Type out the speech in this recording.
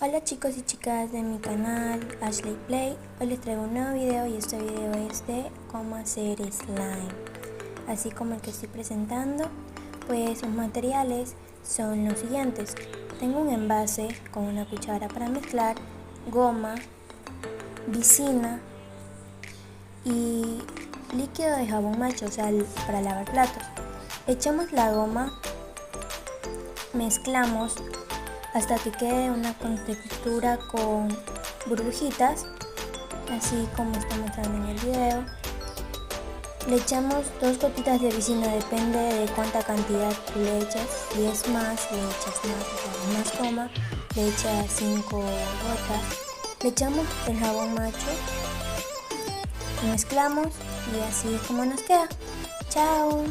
Hola chicos y chicas de mi canal Ashley Play. Hoy les traigo un nuevo video y este video es de cómo hacer slime, así como el que estoy presentando. Pues sus materiales son los siguientes: tengo un envase con una cuchara para mezclar, goma, vicina y líquido de jabón macho, o sea, para lavar platos. Echamos la goma, mezclamos hasta que quede una textura con burbujitas, así como está mostrando en el video. Le echamos 2 gotitas de vicina, depende de cuánta cantidad le eches. Si es más, le echas más, o sea, más goma, le echas 5 gotas. Le echamos el jabón macho, mezclamos y así es como nos queda. ¡Chao!